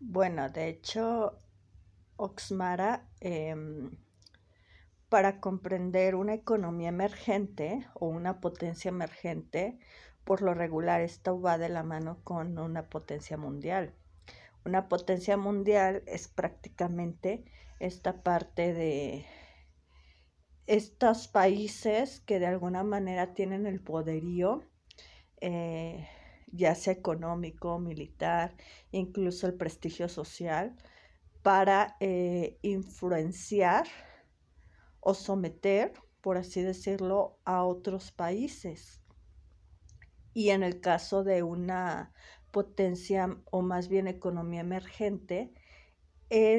Bueno, de hecho, Oxmara, para comprender una economía emergente o una potencia emergente, por lo regular esto va de la mano con una potencia mundial. Una potencia mundial es prácticamente esta parte de estos países que de alguna manera tienen el poderío, eh, ya sea económico, militar, incluso el prestigio social, para influenciar o someter, por así decirlo, a otros países. Y en el caso de una potencia o más bien economía emergente,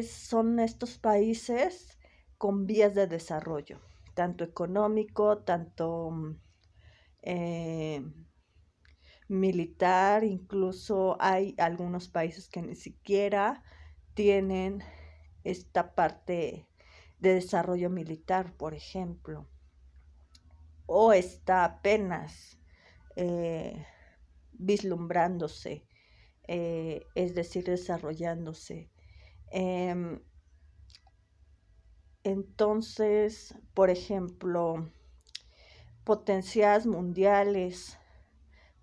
son estos países con vías de desarrollo, tanto económico, tanto eh, militar, incluso hay algunos países que ni siquiera tienen esta parte de desarrollo militar, por ejemplo, o está apenas eh, vislumbrándose, es decir, desarrollándose. Eh, entonces, por ejemplo, potencias mundiales,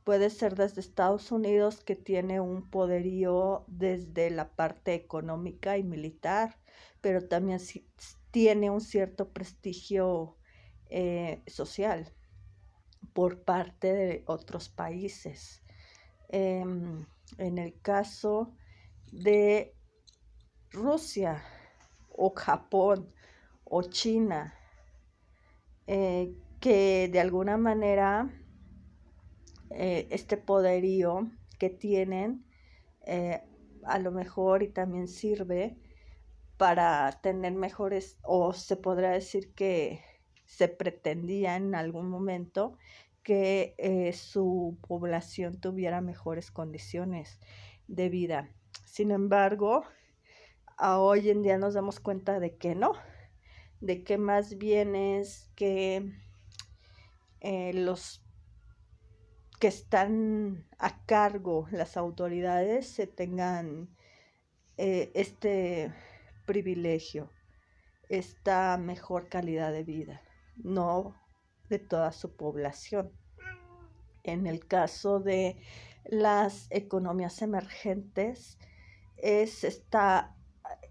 puede ser desde Estados Unidos, que tiene un poderío desde la parte económica y militar, pero también tiene un cierto prestigio social por parte de otros países. En el caso de Rusia o Japón o China, que de alguna manera este poderío que tienen, eh, a lo mejor y también sirve para tener mejores, o se podrá decir que se pretendía en algún momento que su población tuviera mejores condiciones de vida. Sin embargo, hoy en día nos damos cuenta de que no, de que más bien es que los que están a cargo, las autoridades, se tengan este privilegio, esta mejor calidad de vida, no de toda su población. En el caso de las economías emergentes, es, esta,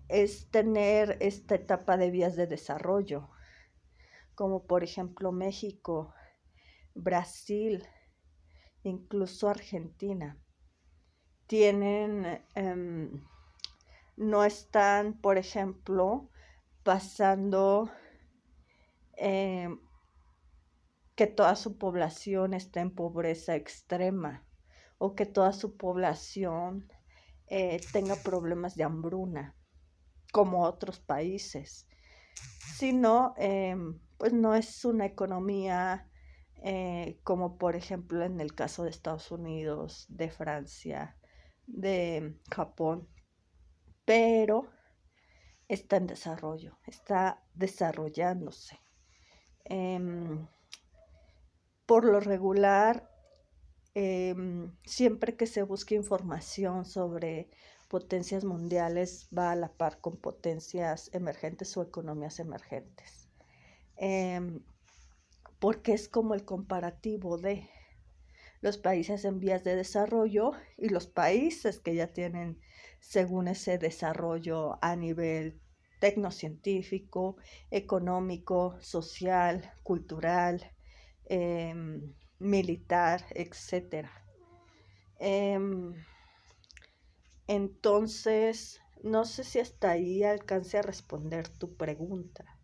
es tener esta etapa de vías de desarrollo, como por ejemplo México, Brasil, incluso Argentina. Tienen, no están, por ejemplo, pasando que toda su población está en pobreza extrema o que toda su población tenga problemas de hambruna, como otros países, sino pues no es una economía como por ejemplo en el caso de Estados Unidos, de Francia, de Japón, pero está en desarrollo, está desarrollándose. Por lo regular, siempre que se busque información sobre potencias mundiales, va a la par con potencias emergentes o economías emergentes. Porque es como el comparativo de los países en vías de desarrollo y los países que ya tienen, según ese desarrollo a nivel tecnocientífico, económico, social, cultural, eh, militar, etcétera. Entonces, no sé si hasta ahí alcance a responder tu pregunta.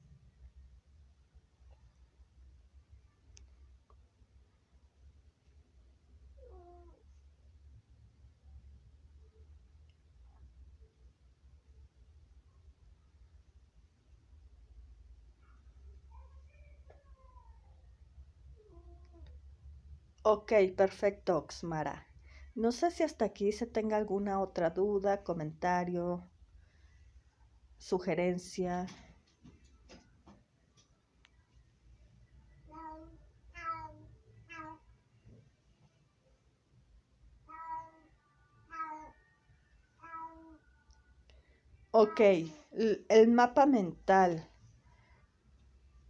Ok, perfecto, Oxmara. No sé si hasta aquí se tenga alguna otra duda, comentario, sugerencia. Ok, el mapa mental.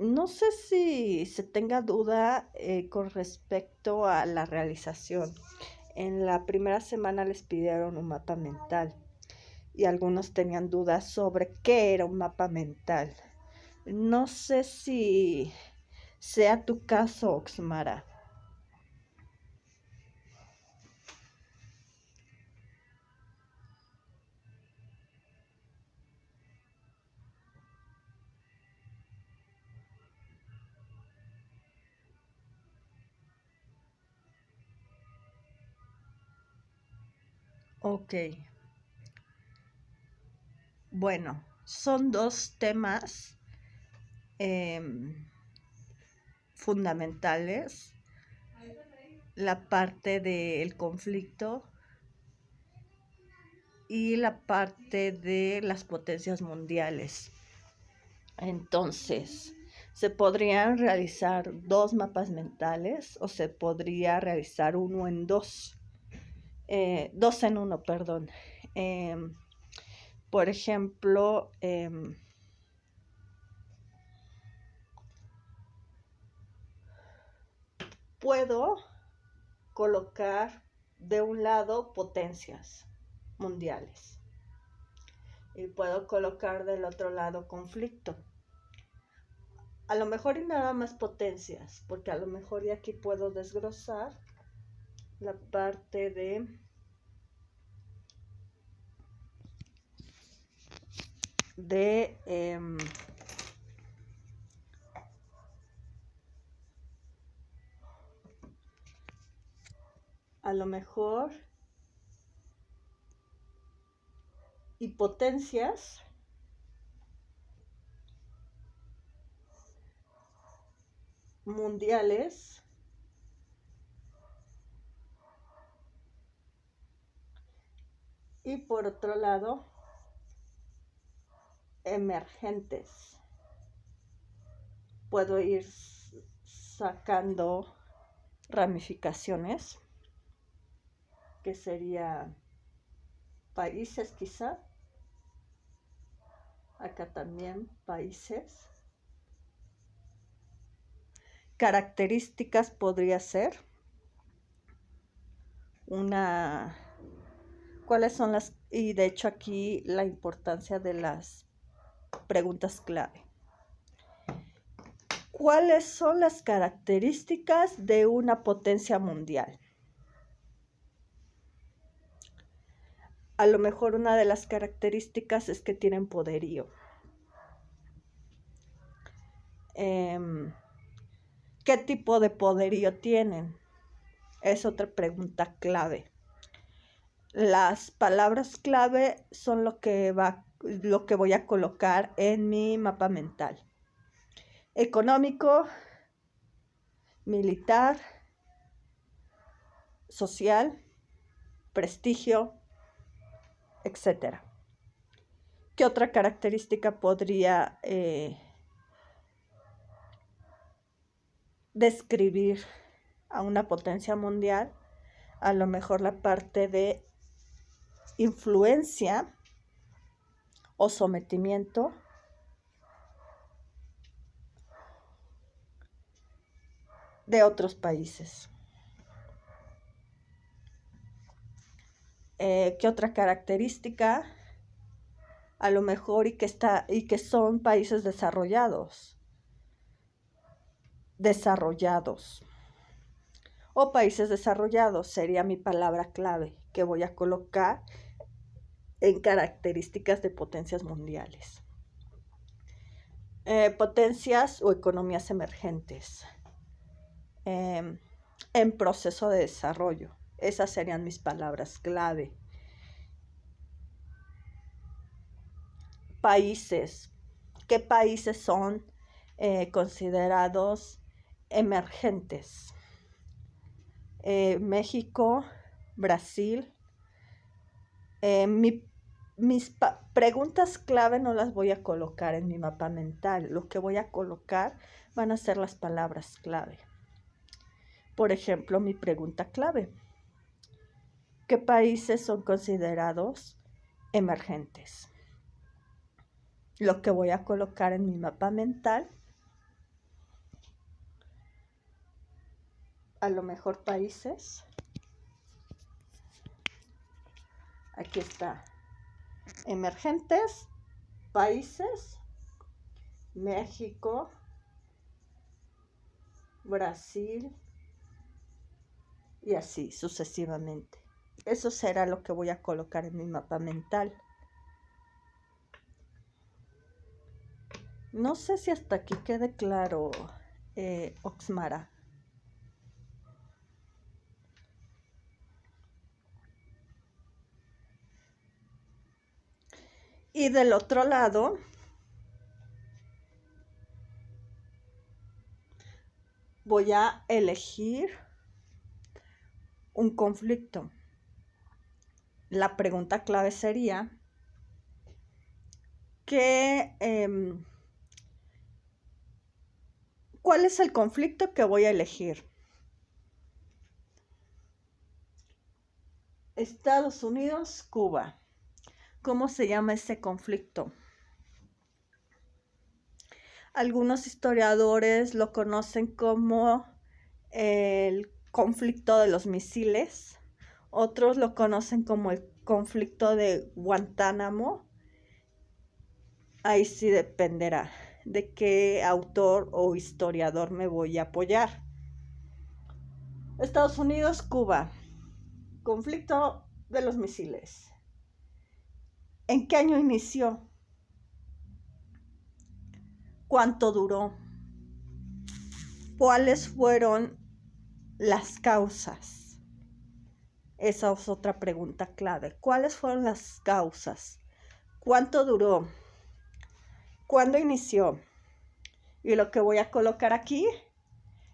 No sé si se tenga duda con respecto a la realización. En la primera semana les pidieron un mapa mental y algunos tenían dudas sobre qué era un mapa mental. No sé si sea tu caso, Oxmara. Ok, bueno, son dos temas fundamentales. La parte del conflicto y la parte de las potencias mundiales. Entonces, se podrían realizar dos mapas mentales o se podría realizar uno en dos. Dos en uno, perdón. Por ejemplo, puedo colocar de un lado potencias mundiales y puedo colocar del otro lado conflicto. A lo mejor y nada más potencias, porque a lo mejor y aquí puedo desglosar la parte de a lo mejor y potencias mundiales y por otro lado emergentes. Puedo ir sacando ramificaciones, que sería países quizá, acá también países. Características podría ser una, cuáles son las, y de hecho aquí la importancia de las preguntas clave. ¿Cuáles son las características de una potencia mundial? A lo mejor una de las características es que tienen poderío. ¿Qué tipo de poderío tienen? Es otra pregunta clave. Las palabras clave son lo que voy a colocar en mi mapa mental. Económico, militar, social, prestigio, etc. ¿Qué otra característica podría describir a una potencia mundial? A lo mejor la parte de influencia o sometimiento de otros países. ¿Qué otra característica? A lo mejor y que son países desarrollados o países desarrollados sería mi palabra clave que voy a colocar en características de potencias mundiales. Potencias o economías emergentes en proceso de desarrollo. Esas serían mis palabras clave. Países. ¿Qué países son considerados emergentes? México, Brasil. Mis preguntas clave no las voy a colocar en mi mapa mental. Lo que voy a colocar van a ser las palabras clave. Por ejemplo, mi pregunta clave. ¿Qué países son considerados emergentes? lo que voy a colocar en mi mapa mental, a lo mejor países. Aquí está. Emergentes, países, México, Brasil y así sucesivamente. Eso será lo que voy a colocar en mi mapa mental. No sé si hasta aquí quede claro, Oxmara. Y del otro lado, voy a elegir un conflicto. La pregunta clave sería, ¿cuál es el conflicto que voy a elegir? Estados Unidos, Cuba. ¿Cómo se llama ese conflicto? Algunos historiadores lo conocen como el conflicto de los misiles, otros lo conocen como el conflicto de Guantánamo. Ahí sí dependerá de qué autor o historiador me voy a apoyar. Estados Unidos, Cuba. Conflicto de los misiles. ¿En qué año inició? ¿Cuánto duró? ¿Cuáles fueron las causas? Esa es otra pregunta clave. ¿Cuáles fueron las causas? ¿Cuánto duró? ¿Cuándo inició? Y lo que voy a colocar aquí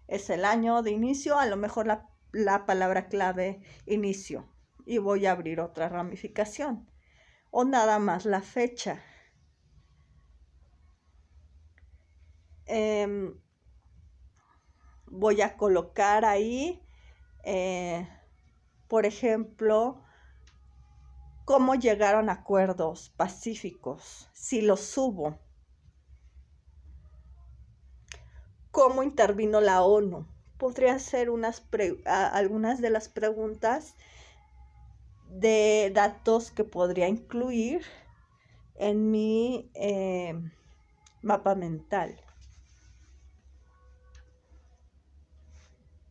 es el año de inicio, a lo mejor la palabra clave inicio. Y voy a abrir otra ramificación. O nada más la fecha. Voy a colocar ahí, por ejemplo, cómo llegaron a acuerdos pacíficos, si los hubo, cómo intervino la ONU. Podrían ser algunas de las preguntas de datos que podría incluir en mi mapa mental.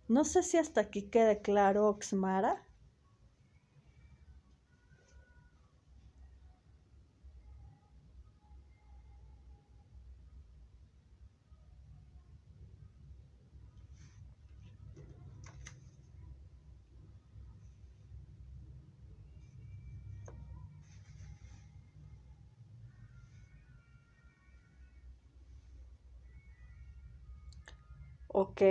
No sé si hasta aquí quede claro, Oxmara. Ok,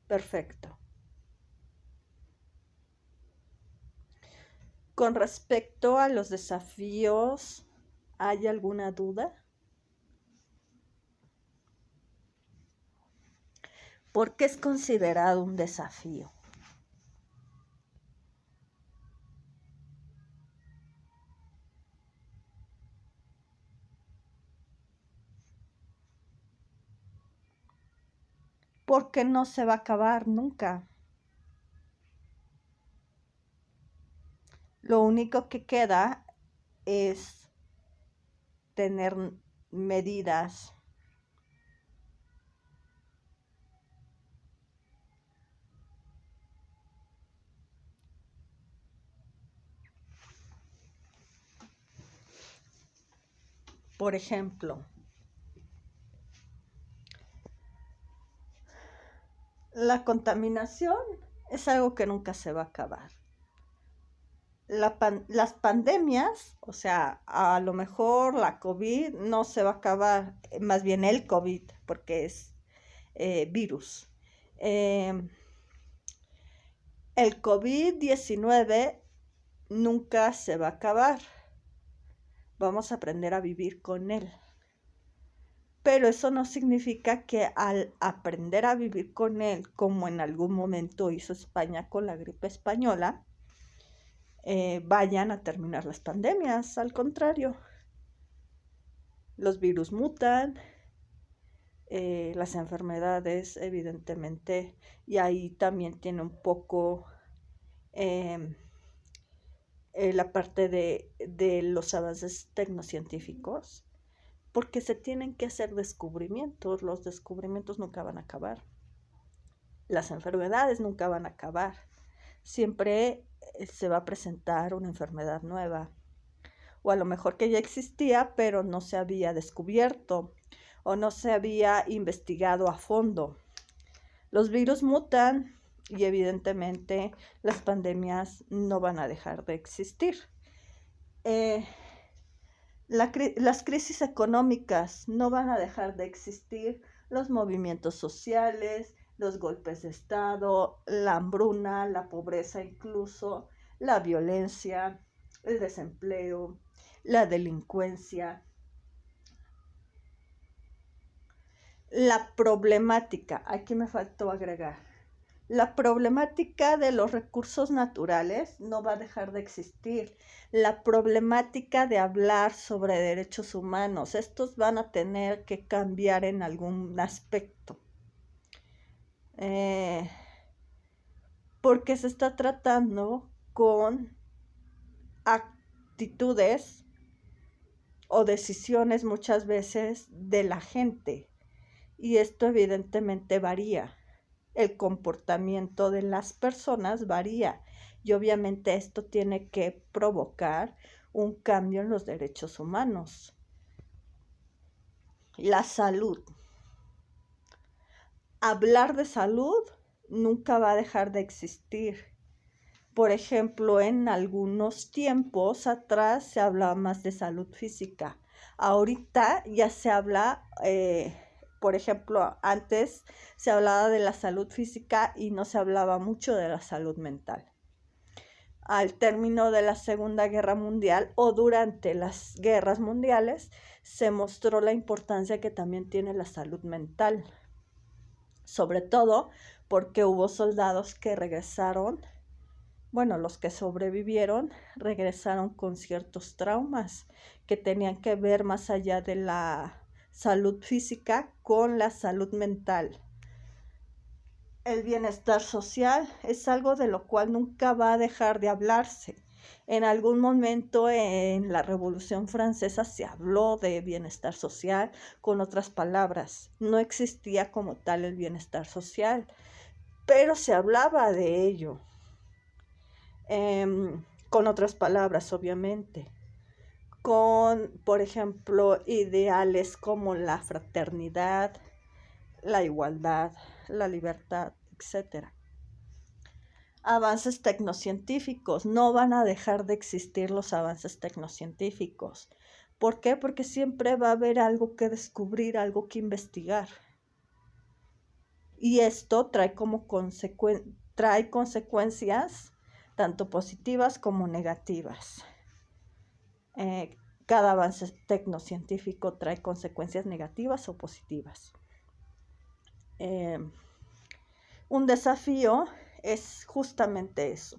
perfecto. Con respecto a los desafíos, ¿hay alguna duda? ¿Por qué es considerado un desafío? Porque no se va a acabar nunca. Lo único que queda es tener medidas por ejemplo, la contaminación es algo que nunca se va a acabar. Las pandemias, o sea, a lo mejor la COVID no se va a acabar, más bien el COVID, porque es virus. El COVID-19 nunca se va a acabar. Vamos a aprender a vivir con él. Pero eso no significa que al aprender a vivir con él, como en algún momento hizo España con la gripe española, vayan a terminar las pandemias. Al contrario, los virus mutan, las enfermedades, evidentemente, y ahí también tiene un poco eh, la parte de los avances tecnocientíficos, porque se tienen que hacer descubrimientos, los descubrimientos nunca van a acabar, las enfermedades nunca van a acabar, siempre se va a presentar una enfermedad nueva, o a lo mejor que ya existía, pero no se había descubierto o no se había investigado a fondo. Los virus mutan y evidentemente las pandemias no van a dejar de existir. Las crisis económicas no van a dejar de existir, los movimientos sociales, los golpes de Estado, la hambruna, la pobreza incluso, la violencia, el desempleo, la delincuencia, la problemática, aquí me faltó agregar, la problemática de los recursos naturales no va a dejar de existir. La problemática de hablar sobre derechos humanos, estos van a tener que cambiar en algún aspecto. Porque se está tratando con actitudes o decisiones muchas veces de la gente. Y esto evidentemente varía. El comportamiento de las personas varía y obviamente esto tiene que provocar un cambio en los derechos humanos. La salud. Hablar de salud nunca va a dejar de existir. Por ejemplo, en algunos tiempos atrás se hablaba más de salud física. Ahorita ya se habla, por ejemplo, antes se hablaba de la salud física y no se hablaba mucho de la salud mental. Al término de la Segunda Guerra Mundial o durante las guerras mundiales se mostró la importancia que también tiene la salud mental, sobre todo porque hubo soldados que regresaron. Bueno, los que sobrevivieron regresaron con ciertos traumas que tenían que ver más allá de la salud física con la salud mental. El bienestar social es algo de lo cual nunca va a dejar de hablarse. En algún momento en la Revolución Francesa se habló de bienestar social con otras palabras. No existía como tal el bienestar social, pero se hablaba de ello. Con otras palabras, obviamente, con, por ejemplo, ideales como la fraternidad, la igualdad, la libertad, etc. Avances tecnocientíficos, no van a dejar de existir los avances tecnocientíficos. ¿Por qué? Porque siempre va a haber algo que descubrir, algo que investigar. Y esto trae como consecuencias tanto positivas como negativas. Cada avance tecnocientífico trae consecuencias negativas o positivas. Un desafío es justamente eso,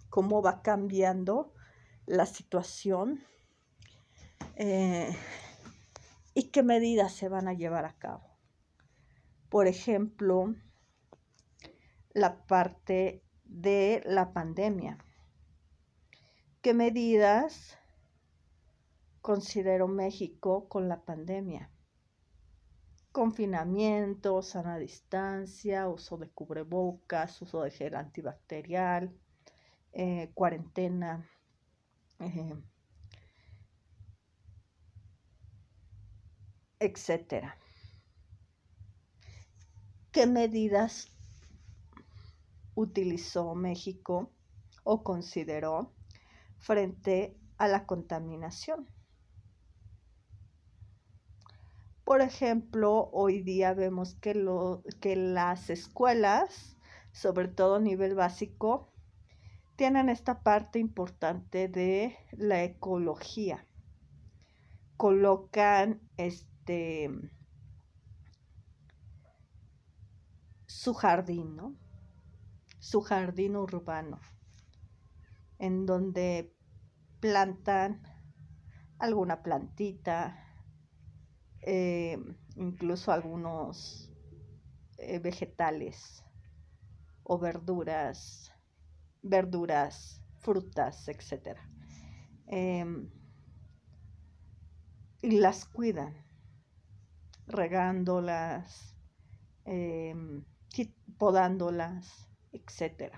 cómo va cambiando la situación y qué medidas se van a llevar a cabo. Por ejemplo, la parte de la pandemia. ¿Qué medidas consideró México con la pandemia? Confinamiento, sana distancia, uso de cubrebocas, uso de gel antibacterial, cuarentena, etcétera. ¿Qué medidas utilizó México o consideró frente a la contaminación? Por ejemplo, hoy día vemos que las escuelas, sobre todo a nivel básico, tienen esta parte importante de la ecología. Colocan su jardín, ¿no? Su jardín urbano, en donde plantan alguna plantita, incluso algunos vegetales o verduras, frutas, etc. Y las cuidan, regándolas, podándolas, etc.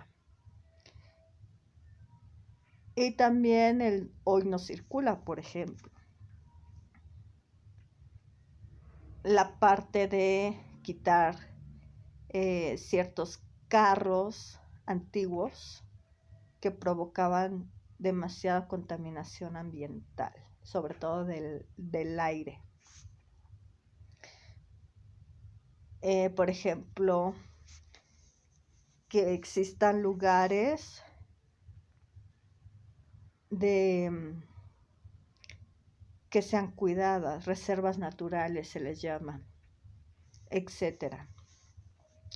Y también el hoy no circula, por ejemplo. La parte de quitar ciertos carros antiguos que provocaban demasiada contaminación ambiental, sobre todo del aire. Por ejemplo, que existan lugares que sean cuidadas, reservas naturales se les llama, etcétera.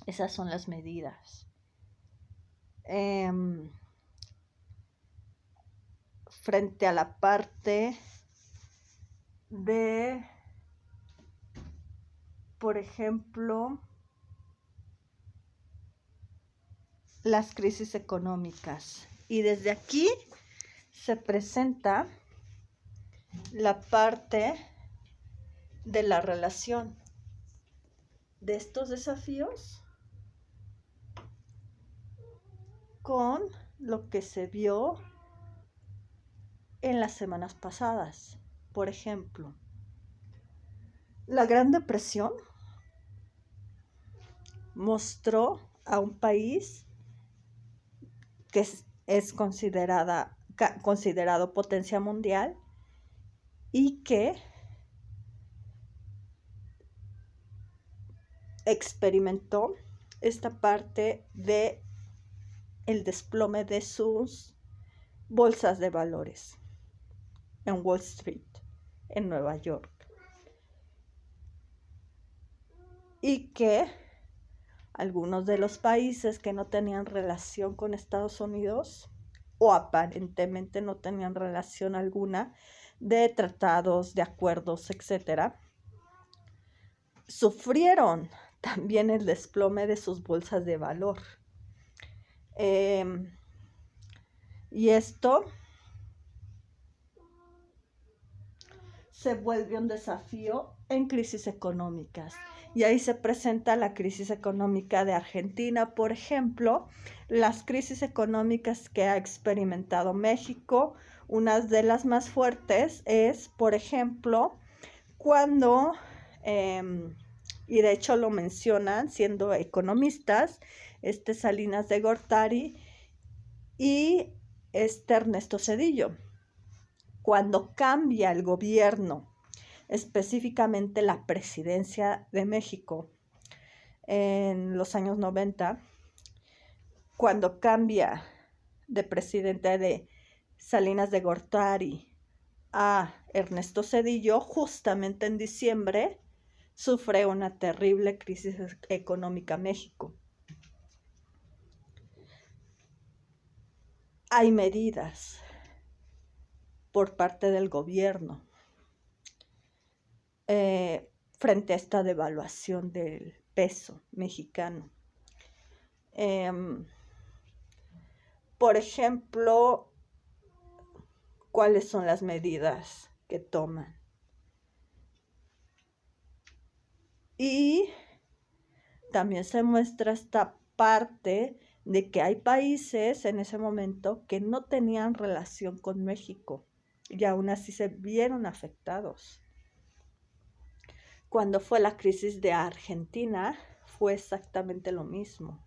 Esas son las medidas. Frente a la parte de, por ejemplo, las crisis económicas. Y desde aquí se presenta la parte de la relación de estos desafíos con lo que se vio en las semanas pasadas. Por ejemplo, la Gran Depresión mostró a un país que es considerado potencia mundial y que experimentó esta parte de el desplome de sus bolsas de valores en Wall Street, en Nueva York, y que algunos de los países que no tenían relación con Estados Unidos o aparentemente no tenían relación alguna de tratados, de acuerdos, etcétera, sufrieron también el desplome de sus bolsas de valor. Y esto se vuelve un desafío en crisis económicas. Y ahí se presenta la crisis económica de Argentina, por ejemplo, las crisis económicas que ha experimentado México. Una de las más fuertes es, por ejemplo, cuando, y de hecho lo mencionan siendo economistas, Salinas de Gortari y Ernesto Zedillo. Cuando cambia el gobierno, específicamente la presidencia de México en los años 90, cuando cambia de presidente de Salinas de Gortari a Ernesto Zedillo, justamente en diciembre sufre una terrible crisis económica México. Hay medidas por parte del gobierno frente a esta devaluación del peso mexicano. Por ejemplo, ¿cuáles son las medidas que toman? Y también se muestra esta parte de que hay países en ese momento que no tenían relación con México y aún así se vieron afectados. Cuando fue la crisis de Argentina, fue exactamente lo mismo.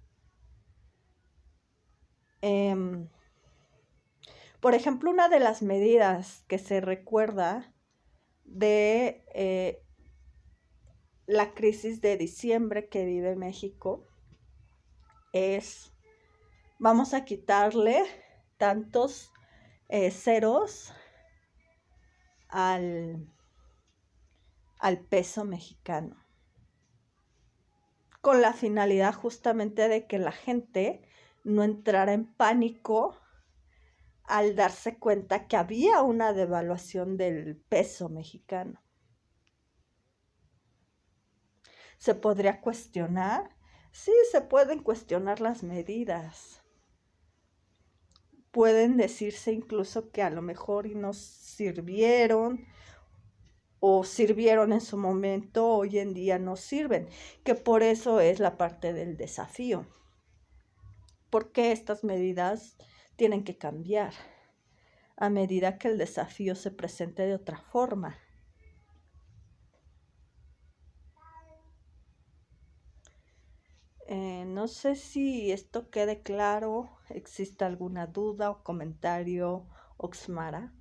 Por ejemplo, una de las medidas que se recuerda de la crisis de diciembre que vive México es, vamos a quitarle tantos ceros al peso mexicano, con la finalidad justamente de que la gente no entrara en pánico al darse cuenta que había una devaluación del peso mexicano. ¿Se podría cuestionar? Sí, se pueden cuestionar las medidas. Pueden decirse incluso que a lo mejor y no sirvieron o sirvieron en su momento, hoy en día no sirven, que por eso es la parte del desafío. Porque estas medidas tienen que cambiar a medida que el desafío se presente de otra forma. No sé si esto quede claro. ¿Existe alguna duda o comentario, Oxmara?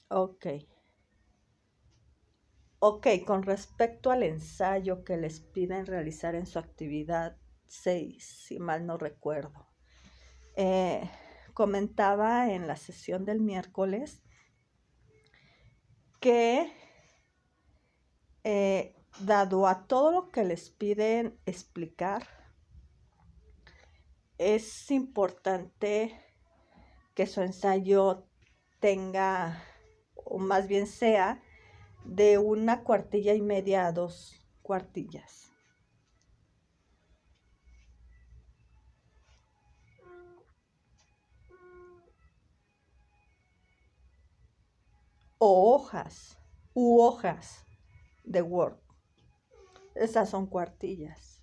Ok. Ok, con respecto al ensayo que les piden realizar en su actividad 6, si mal no recuerdo. Comentaba en la sesión del miércoles que dado a todo lo que les piden explicar, es importante que su ensayo tenga, o más bien sea, de 1,25 a 2 cuartillas. O hojas, u hojas de Word. Esas son cuartillas.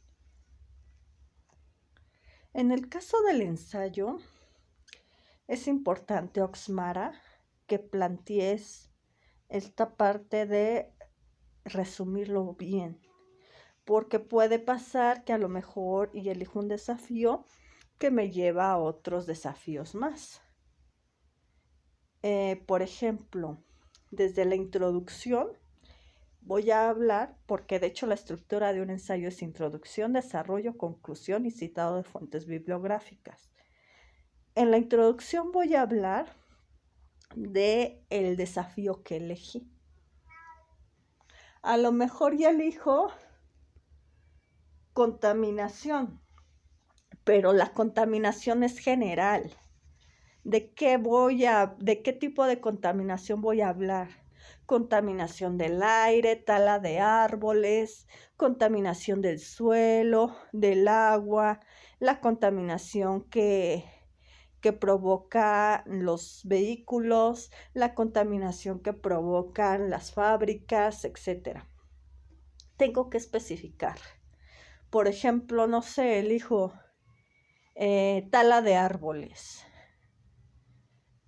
En el caso del ensayo, es importante, Oxmara, que plantees esta parte de resumirlo bien, porque puede pasar que a lo mejor y elijo un desafío que me lleva a otros desafíos más. Por ejemplo, desde la introducción voy a hablar, porque de hecho la estructura de un ensayo es introducción, desarrollo, conclusión y citado de fuentes bibliográficas. En la introducción voy a hablar de el desafío que elegí. A lo mejor ya elijo contaminación, pero la contaminación es general. ¿De qué tipo de contaminación voy a hablar? Contaminación del aire, tala de árboles, contaminación del suelo, del agua, la contaminación que provocan los vehículos, la contaminación que provocan las fábricas, etc. Tengo que especificar. Por ejemplo, no sé, elijo tala de árboles.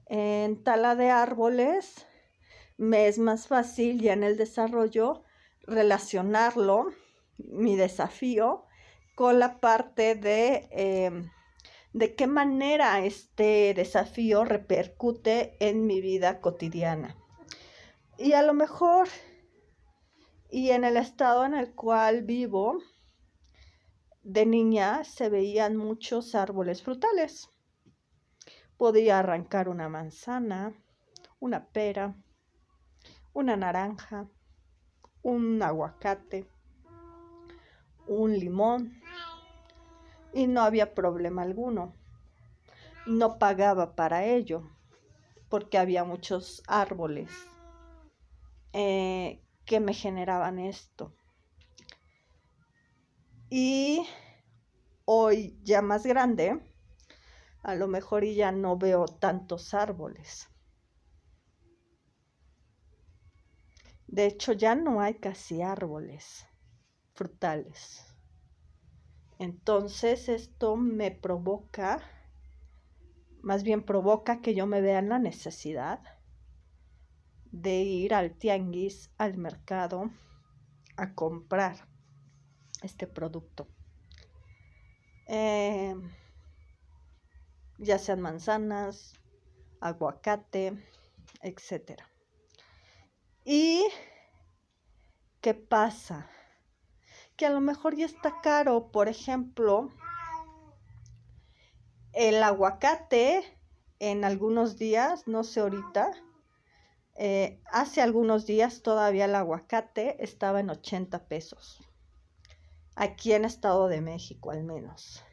En tala de árboles me es más fácil ya en el desarrollo relacionarlo, mi desafío, con la parte de qué manera este desafío repercute en mi vida cotidiana. Y a lo mejor, y en el estado en el cual vivo, de niña se veían muchos árboles frutales. Podía arrancar una manzana, una pera, una naranja, un aguacate, un limón, y no había problema alguno. No pagaba para ello, porque había muchos árboles que me generaban esto. Y hoy ya más grande, a lo mejor ya no veo tantos árboles. De hecho, ya no hay casi árboles frutales. Entonces, esto me provoca, más bien provoca que yo me vea en la necesidad de ir al tianguis, al mercado, a comprar este producto. Ya sean manzanas, aguacate, etc. ¿Y qué pasa? Que a lo mejor ya está caro. Por ejemplo, el aguacate en algunos días, no sé ahorita, hace algunos días todavía el aguacate estaba en 80 pesos. Aquí en Estado de México al menos.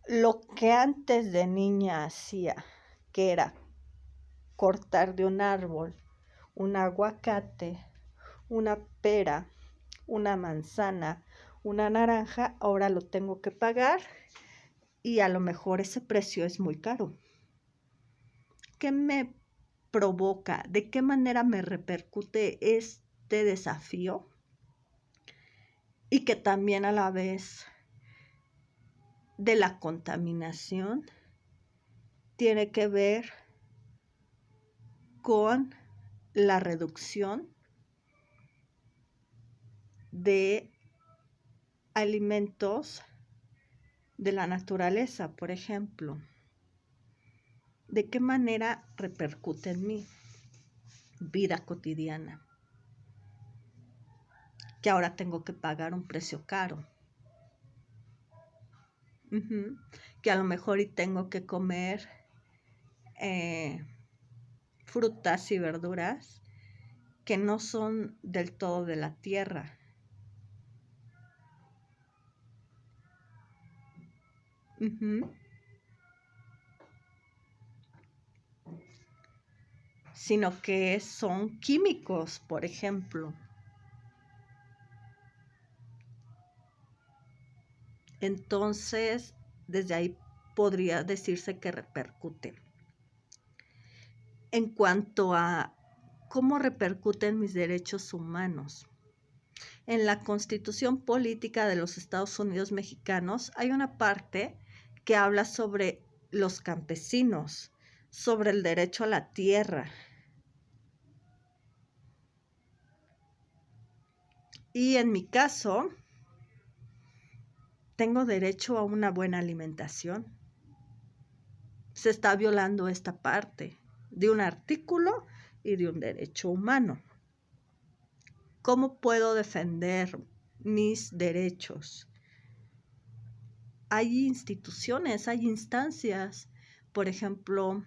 Lo que antes de niña hacía, que era cortar de un árbol un aguacate, una pera, una manzana, una naranja, ahora lo tengo que pagar y a lo mejor ese precio es muy caro. ¿Qué me provoca? ¿De qué manera me repercute este desafío? Y que también a la vez de la contaminación tiene que ver con la reducción de alimentos de la naturaleza, por ejemplo. ¿De qué manera repercute en mi vida cotidiana? Que ahora tengo que pagar un precio caro. Que a lo mejor y tengo que comer frutas y verduras que no son del todo de la tierra. Sino que son químicos, por ejemplo. Entonces, desde ahí podría decirse que repercute. En cuanto a cómo repercuten mis derechos humanos. En la Constitución Política de los Estados Unidos Mexicanos hay una parte que habla sobre los campesinos, sobre el derecho a la tierra. Y en mi caso, tengo derecho a una buena alimentación. Se está violando esta parte de un artículo y de un derecho humano. ¿Cómo puedo defender mis derechos? Hay instituciones, hay instancias. Por ejemplo,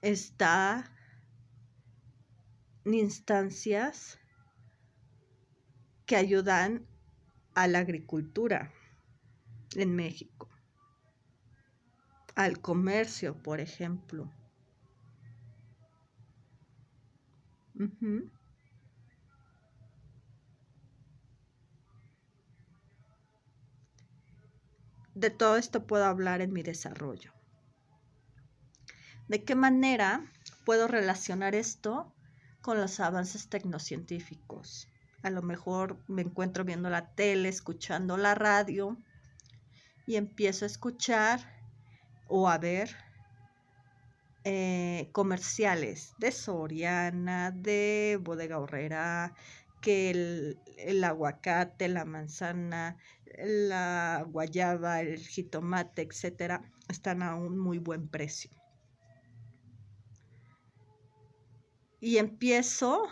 están instancias que ayudan a la agricultura en México, al comercio, por ejemplo. De todo esto puedo hablar en mi desarrollo. ¿De qué manera puedo relacionar esto con los avances tecnocientíficos? A lo mejor me encuentro viendo la tele, escuchando la radio y empiezo a escuchar o a ver comerciales de Soriana, de Bodega Aurrerá, que el aguacate, la manzana, la guayaba, el jitomate, etcétera, están a un muy buen precio. Y empiezo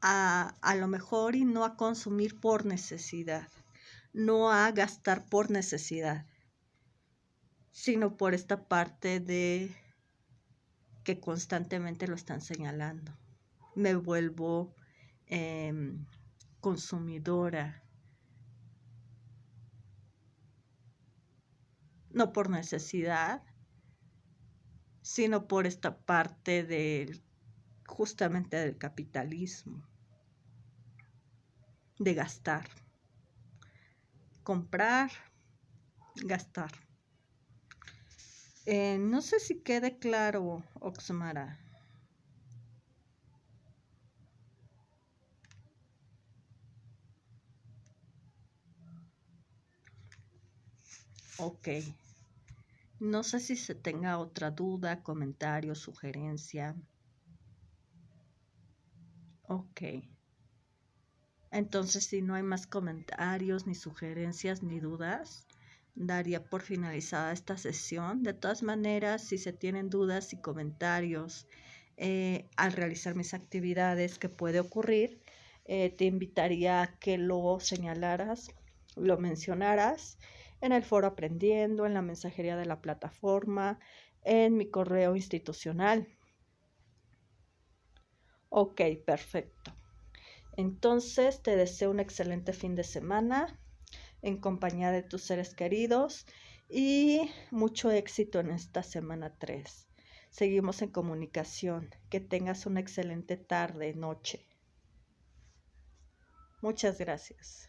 a lo mejor y no a consumir por necesidad, no a gastar por necesidad, sino por esta parte de que constantemente lo están señalando. Me vuelvo consumidora, no por necesidad, sino por esta parte justamente del capitalismo, de gastar, comprar, gastar. No sé si quede claro, Oxmara. Ok. No sé si se tenga otra duda, comentario, sugerencia. Ok. Entonces, si no hay más comentarios, ni sugerencias, ni dudas, daría por finalizada esta sesión. De todas maneras, si se tienen dudas y comentarios al realizar mis actividades que puede ocurrir, te invitaría a que lo señalaras, lo mencionaras en el foro Aprendiendo, en la mensajería de la plataforma, en mi correo institucional. Ok, perfecto. Entonces, te deseo un excelente fin de semana en compañía de tus seres queridos y mucho éxito en esta semana 3. Seguimos en comunicación. Que tengas una excelente tarde, noche. Muchas gracias.